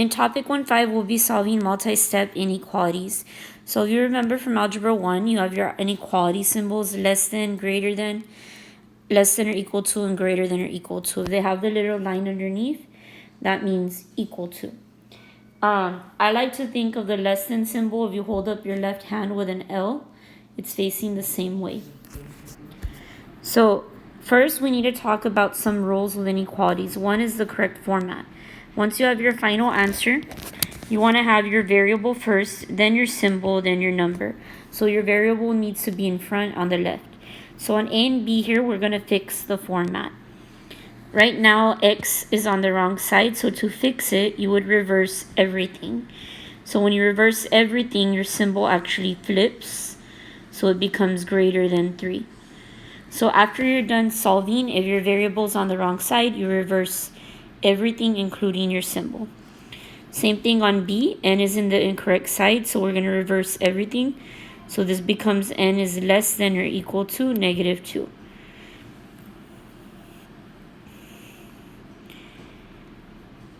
In topic 1.5, we'll be solving multi-step inequalities. So if you remember from Algebra 1, you have your inequality symbols less than, greater than, less than or equal to, and greater than or equal to. If they have the little line underneath, that means equal to. I like to think of the less than symbol. If you hold up your left hand with an L, it's facing the same way. So first, we need to talk about some rules with inequalities. One is the correct format. Once you have your final answer, you want to have your variable first, then your symbol, then your number. So your variable needs to be in front on the left. So on A and B here, we're going to fix the format. Right now, X is on the wrong side, so to fix it, you would reverse everything. So when you reverse everything, your symbol actually flips, so it becomes greater than 3. So after you're done solving, if your variable is on the wrong side, you reverse everything, including your symbol. Same thing on B, n is in the incorrect side, so we're going to reverse everything. So this becomes n is less than or equal to negative 2.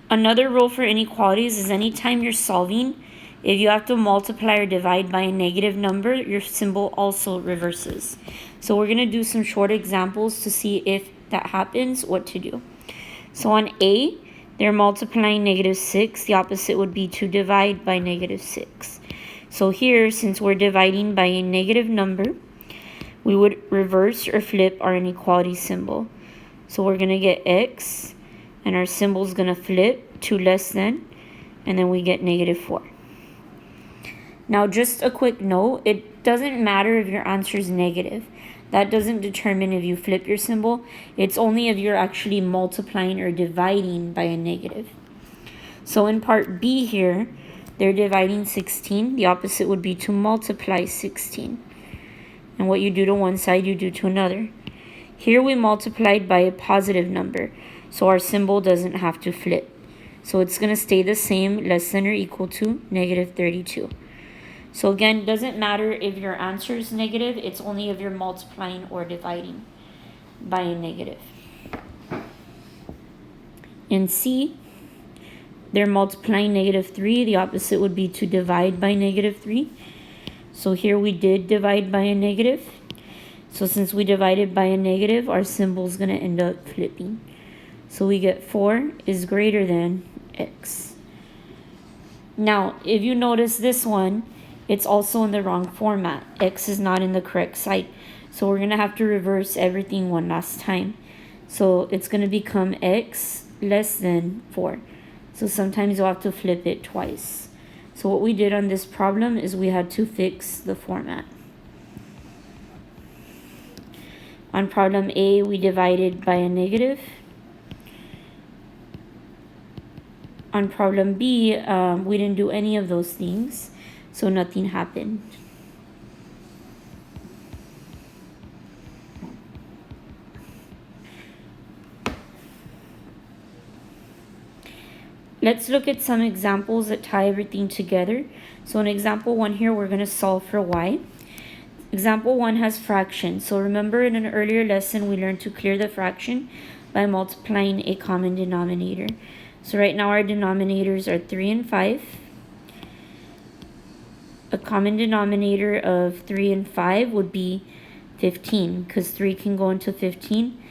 Another rule for inequalities is anytime you're solving, if you have to multiply or divide by a negative number, your symbol also reverses. So we're going to do some short examples to see if that happens, what to do. So on A, they're multiplying negative 6. The opposite would be to divide by negative 6. So here, since we're dividing by a negative number, we would reverse or flip our inequality symbol. So we're going to get X, and our symbol is going to flip to less than, and then we get negative 4. Now, just a quick note, it doesn't matter if your answer is negative. That doesn't determine if you flip your symbol. It's only if you're actually multiplying or dividing by a negative. So in part B here, they're dividing 16. The opposite would be to multiply 16. And what you do to one side, you do to another. Here we multiplied by a positive number, so our symbol doesn't have to flip. So it's going to stay the same, less than or equal to negative 32. So again, it doesn't matter if your answer is negative, it's only if you're multiplying or dividing by a negative. In C, they're multiplying negative 3. The opposite would be to divide by negative 3. So here we did divide by a negative. So since we divided by a negative, our symbol is going to end up flipping. So we get 4 is greater than X. Now, if you notice this one, it's also in the wrong format. X is not in the correct side. So we're going to have to reverse everything one last time. So it's going to become X less than 4. So sometimes you'll have to flip it twice. So what we did on this problem is we had to fix the format. On problem A, we divided by a negative. On problem B, we didn't do any of those things, so nothing happened. Let's look at some examples that tie everything together. So in example 1 here, we're going to solve for y. Example 1 has fractions. So remember in an earlier lesson, we learned to clear the fraction by multiplying a common denominator. So right now our denominators are 3 and 5. A common denominator of 3 and 5 would be 15, because 3 can go into 15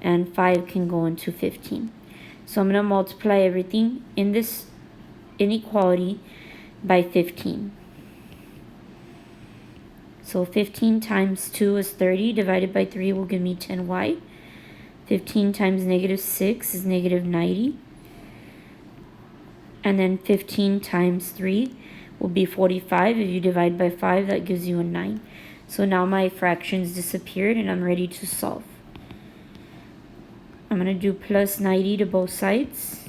and 5 can go into 15. So I'm going to multiply everything in this inequality by 15. So 15 times 2 is 30, divided by 3 will give me 10y. 15 times negative 6 is negative 90. And then 15 times 3 will be 45. If you divide by 5, that gives you a 9. So now my fractions disappeared and I'm ready to solve. I'm going to do plus 90 to both sides.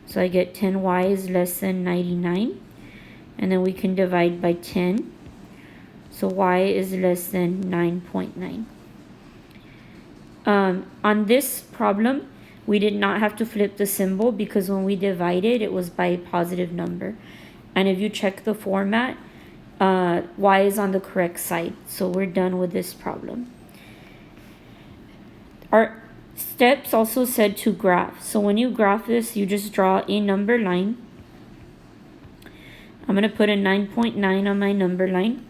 So I get 10y is less than 99. And then we can divide by 10. So y is less than 9.9. On this problem, we did not have to flip the symbol because when we divided, it was by a positive number. And if you check the format, y is on the correct side. So we're done with this problem. Our steps also said to graph. So when you graph this, you just draw a number line I'm going to put a 9.9 on my number line.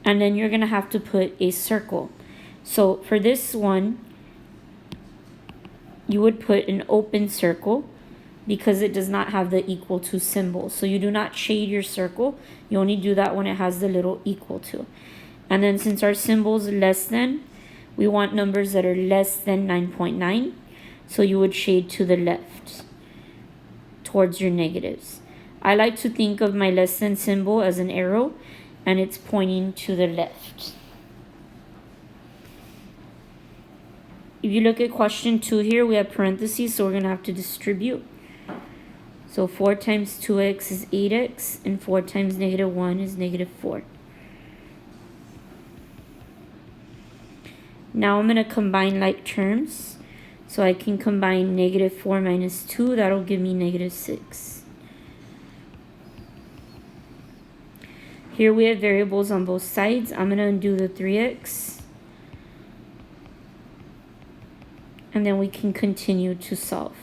And then you're going to have to put a circle. So for this one, you would put an open circle because it does not have the equal to symbol. So you do not shade your circle. You only do that when it has the little equal to. And then since our symbol is less than, we want numbers that are less than 9.9. So you would shade to the left towards your negatives. I like to think of my less than symbol as an arrow, and it's pointing to the left. If you look at question 2 here, we have parentheses, so we're going to have to distribute. So 4 times 2x is 8x, and 4 times negative 1 is negative 4. Now I'm going to combine like terms. So I can combine negative 4 minus 2. That'll give me negative 6. Here we have variables on both sides. I'm going to undo the 3x. And then we can continue to solve.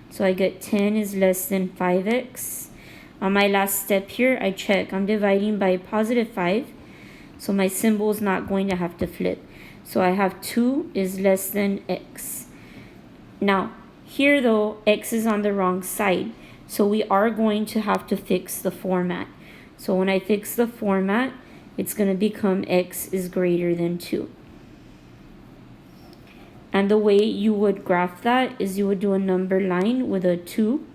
So I get 10 is less than 5x. On my last step here, I check. I'm dividing by positive 5. So my symbol is not going to have to flip. So I have 2 is less than x. Now, here though, x is on the wrong side. So we are going to have to fix the format. So when I fix the format, it's going to become x is greater than 2. And the way you would graph that is you would do a number line with a 2.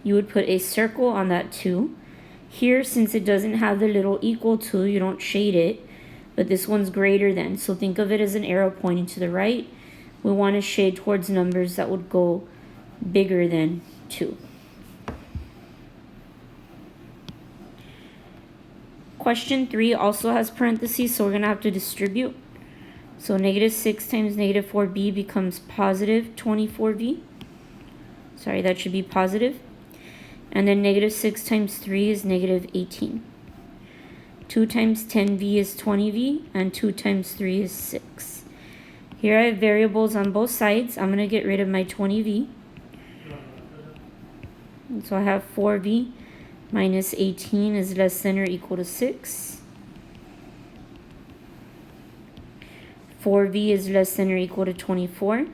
You would put a circle on that 2. Here, since it doesn't have the little equal to, you don't shade it. But this one's greater than. So think of it as an arrow pointing to the right. We want to shade towards numbers that would go bigger than 2. Question 3 also has parentheses, so we're going to have to distribute. So negative 6 times negative 4b becomes positive 24b. Sorry, that should be positive. And then negative 6 times 3 is negative 18. 2 times 10v is 20v, and 2 times 3 is 6. Here I have variables on both sides. I'm going to get rid of my 20v. And so I have 4v minus 18 is less than or equal to 6. 4v is less than or equal to 24.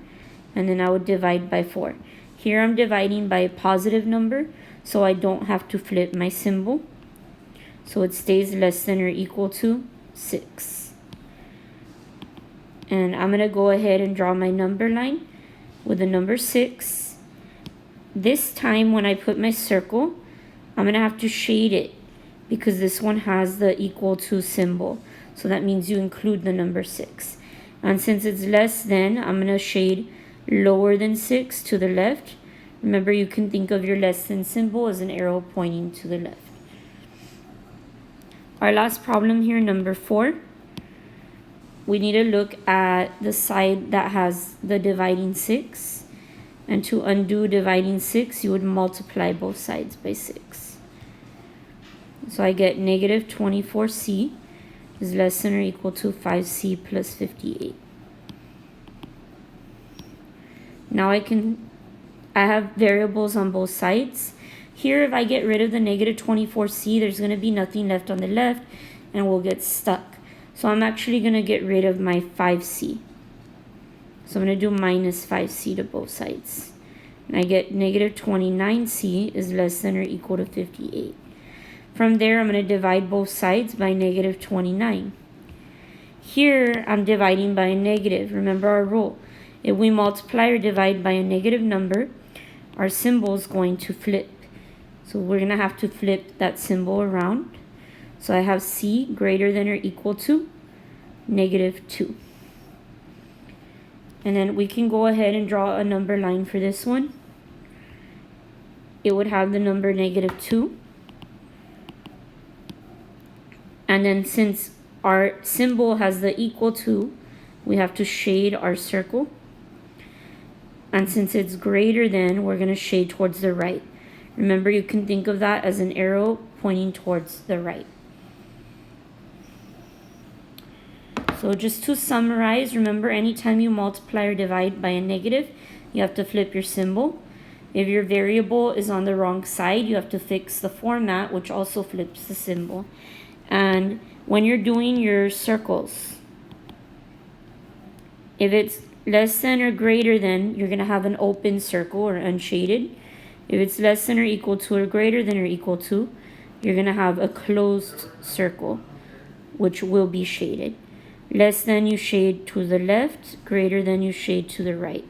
And then I would divide by 4. Here I'm dividing by a positive number, so I don't have to flip my symbol. So it stays less than or equal to 6. And I'm going to go ahead and draw my number line with the number 6. This time when I put my circle, I'm going to have to shade it because this one has the equal to symbol. So that means you include the number 6. And since it's less than, I'm going to shade lower than 6 to the left. Remember, you can think of your less than symbol as an arrow pointing to the left. Our last problem here, number 4. We need to look at the side that has the dividing 6. And to undo dividing 6, you would multiply both sides by 6. So I get negative 24c is less than or equal to 5c plus 58. Now I have variables on both sides. Here, if I get rid of the negative 24c, there's going to be nothing left on the left, and we'll get stuck. So I'm actually going to get rid of my 5c. So I'm going to do minus 5c to both sides. And I get negative 29c is less than or equal to 58. From there, I'm going to divide both sides by negative 29. Here, I'm dividing by a negative. Remember our rule. If we multiply or divide by a negative number, our symbol is going to flip. So we're going to have to flip that symbol around. So I have c greater than or equal to negative 2. And then we can go ahead and draw a number line for this one. It would have the number negative 2. And then since our symbol has the equal to, we have to shade our circle. And since it's greater than, we're going to shade towards the right. Remember, you can think of that as an arrow pointing towards the right. So just to summarize, remember anytime you multiply or divide by a negative, you have to flip your symbol. If your variable is on the wrong side, you have to fix the format, which also flips the symbol. And when you're doing your circles, if it's less than or greater than, you're going to have an open circle or unshaded. If it's less than or equal to or greater than or equal to, you're going to have a closed circle, which will be shaded. Less than, you shade to the left. Greater than, you shade to the right.